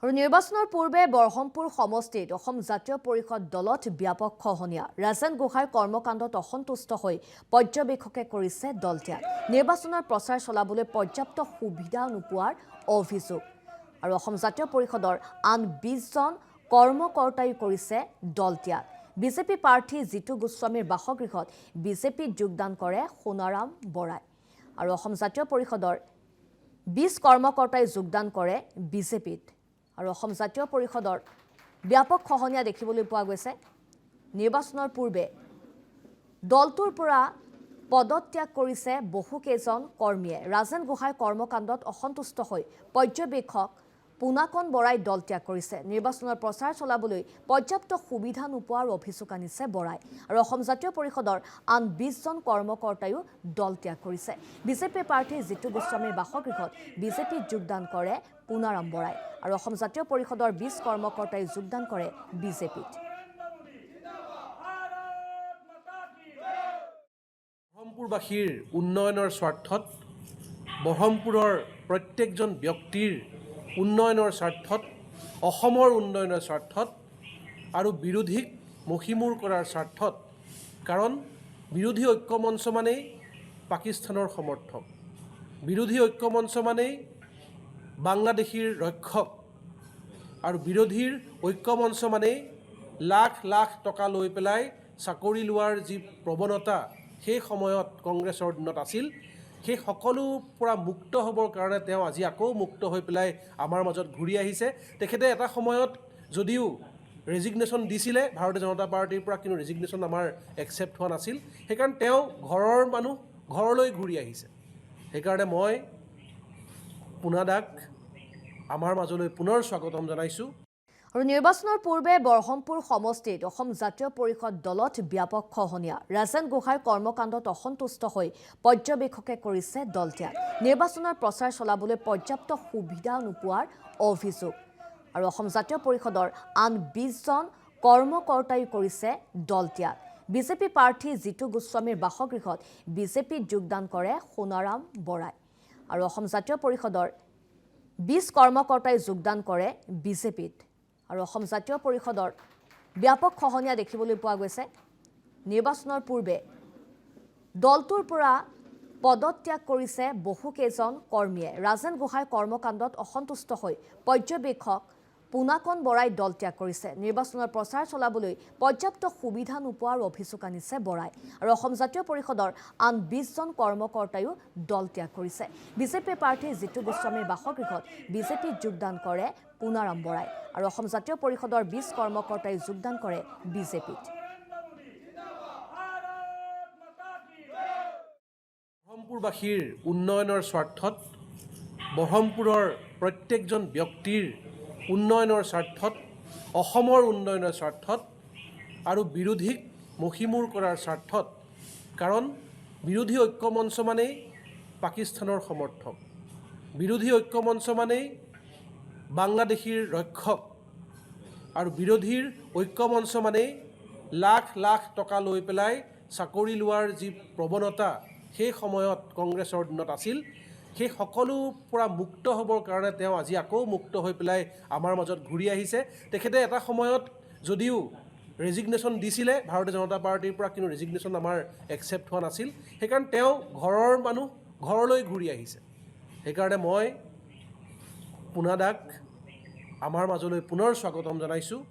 আৰু নিৰ্বাচনৰ পূৰ্বে বৰহমপুৰ সমষ্টিত অসম জাতীয় পৰিষদ দলত ব্যাপক খহনীয়া ৰাজেন গোহাঁইৰ কৰ্মকাণ্ডত অসন্তুষ্ট হৈ পৰ্যবেক্ষকে কৰিছে দলত্যাগ নিৰ্বাচনৰ প্ৰচাৰ চলাবলৈ পৰ্যাপ্ত সুবিধা নোপোৱাৰ অভিযোগ আৰু অসম জাতীয় পৰিষদৰ আন 20 জন কৰ্মকৰ্তাই কৰিছে দলত্যাগ বিজেপি প্ৰাৰ্থী জিতু গোস্বামীৰ বাসগৃহত বিজেপিত যোগদান কৰে সোণাৰাম বৰাই আৰু অসম জাতীয় পৰিষদৰ 20 কৰ্মকৰ্তাই যোগদান কৰে বিজেপিত আৰু অসম জাতীয় পৰিষদৰ ব্যাপক খহনীয়া দেখিবলৈ পোৱা গৈছে নিৰ্বাচনৰ পূৰ্বে দলটোৰ পৰা পদত্যাগ কৰিছে বহুকেইজন কৰ্মীয়ে ৰাজেন গোহাঁইৰ কৰ্মকাণ্ডত অসন্তুষ্ট হৈ পৰ্যবেক্ষক পুনাকন বৰাই দলত্যাগ কৰিছে নিৰ্বাচনৰ প্ৰচাৰ চলাবলৈ পৰ্যাপ্ত সুবিধা নোপোৱাৰ অভিযোগ আনিছে বৰাই আৰু অসম জাতীয় পৰিষদৰ আন 20 জন কৰ্মকৰ্তায়ো দলত্যাগ কৰিছে বিজেপি প্ৰাৰ্থী জিতু গোস্বামীৰ বাসগৃহত বিজেপিত যোগদান কৰে পুনাৰাম বৰাই আৰু অসম জাতীয় পৰিষদৰ 20 কৰ্মকৰ্তাই যোগদান কৰে বিজেপিত বৰহমপুৰবাসীৰ উন্নয়নৰ স্বাৰ্থত বৰহমপুৰৰ প্ৰত্যেকজন ব্যক্তিৰ উন্নয়নৰ স্বাৰ্থত অসমৰ উন্নয়নৰ স্বাৰ্থত আৰু বিৰোধীক মষিমূৰ কৰাৰ স্বাৰ্থত কাৰণ বিৰোধী ঐক্য মঞ্চ মানেই পাকিস্তানৰ সমৰ্থক বিৰোধী ঐক্য মঞ্চ মানেই বাংলাদেশীৰ ৰক্ষক আৰু বিৰোধীৰ ঐক্য মঞ্চ মানেই লাখ লাখ টকা লৈ পেলাই চাকৰি লোৱাৰ যি প্ৰৱণতা সেই সময়ত কংগ্ৰেছৰ দিনত আছিল সেই সকলোৰ পৰা মুক্ত হ'বৰ কাৰণে তেওঁ আজি আকৌ মুক্ত হৈ পেলাই আমাৰ মাজত ঘূৰি আহিছে তেখেতে এটা সময়ত যদিও ৰেজিগনেশ্যন দিছিলে ভাৰতীয় জনতা পাৰ্টিৰ পৰা কিন্তু ৰেজিগনেশ্যন আমাৰ একচেপ্ট হোৱা নাছিল সেইকাৰণে তেওঁ ঘৰৰ মানুহ ঘৰলৈ ঘূৰি আহিছে সেইকাৰণে মই পুনাদাক আমাৰ মাজলৈ পুনৰ স্বাগতম জনাইছোঁ আৰু নিৰ্বাচনৰ পূৰ্বে বৰহমপুৰ সমষ্টিত অসম জাতীয় পৰিষদ দলত ব্যাপক খহনীয়া ৰাজেন গোহাঁইৰ কৰ্মকাণ্ডত অসন্তুষ্ট হৈ পৰ্যবেক্ষকে কৰিছে দলত্যাগ নিৰ্বাচনৰ প্ৰচাৰ চলাবলৈ পৰ্যাপ্ত সুবিধা নোপোৱাৰ অভিযোগ আৰু অসম জাতীয় পৰিষদৰ আন 20 জন কৰ্মকৰ্তাই কৰিছে দলত্যাগ বিজেপি প্ৰাৰ্থী জিতু গোস্বামীৰ বাসগৃহত বিজেপিত যোগদান কৰে সোণাৰাম বৰাই আৰু অসম জাতীয় পৰিষদৰ 20 কৰ্মকৰ্তাই যোগদান কৰে বিজেপিত আৰু অসম জাতীয় পৰিষদৰ ব্যাপক খহনীয়া দেখিবলৈ পোৱা গৈছে নিৰ্বাচনৰ পূৰ্বে দলটোৰ পৰা পদত্যাগ কৰিছে বহুকেইজন কৰ্মীয়ে ৰাজেন গোহাঁইৰ কৰ্মকাণ্ডত অসন্তুষ্ট হৈ পৰ্যবেক্ষক পুনাকন বৰাই দলত্যাগ কৰিছে নিৰ্বাচনৰ প্ৰচাৰ চলাবলৈ পৰ্যাপ্ত সুবিধা নোপোৱাৰ অভিযোগ আনিছে বৰাই আৰু অসম জাতীয় পৰিষদৰ আন 20 জন কৰ্মকৰ্তায়ো দলত্যাগ কৰিছে বিজেপি প্ৰাৰ্থী জিতু গোস্বামীৰ বাসগৃহত বিজেপিত যোগদান কৰে পুনাৰাম বৰাই আৰু অসম জাতীয় পৰিষদৰ 20 কৰ্মকৰ্তাই যোগদান কৰে বিজেপিত বৰহমপুৰবাসীৰ উন্নয়নৰ স্বাৰ্থত বৰহমপুৰৰ প্ৰত্যেকজন ব্যক্তিৰ উন্নয়নৰ স্বাৰ্থত অসমৰ উন্নয়নৰ স্বাৰ্থত আৰু বিৰোধীক মষিমূৰ কৰাৰ স্বাৰ্থত কাৰণ বিৰোধী ঐক্য মঞ্চ মানেই পাকিস্তানৰ সমৰ্থক বিৰোধী ঐক্য মঞ্চ মানেই বাংলাদেশীৰ ৰক্ষক আৰু বিৰোধীৰ ঐক্য মঞ্চ মানেই লাখ লাখ টকা লৈ পেলাই চাকৰি লোৱাৰ যি প্ৰৱণতা সেই সময়ত কংগ্ৰেছৰ দিনত আছিল সেই সকলোৰ পৰা মুক্ত হ'বৰ কাৰণে তেওঁ আজি আকৌ মুক্ত হৈ পেলাই আমাৰ মাজত ঘূৰি আহিছে তেখেতে এটা সময়ত যদিও ৰেজিগনেশ্যন দিছিলে ভাৰতীয় জনতা পাৰ্টিৰ পৰা কিন্তু ৰেজিগনেশ্যন আমাৰ একচেপ্ট হোৱা নাছিল সেইকাৰণে তেওঁ ঘৰৰ মানুহ ঘৰলৈ ঘূৰি আহিছে সেইকাৰণে মই পুনাদাক আমাৰ মাজলৈ পুনৰ স্বাগতম জনাইছোঁ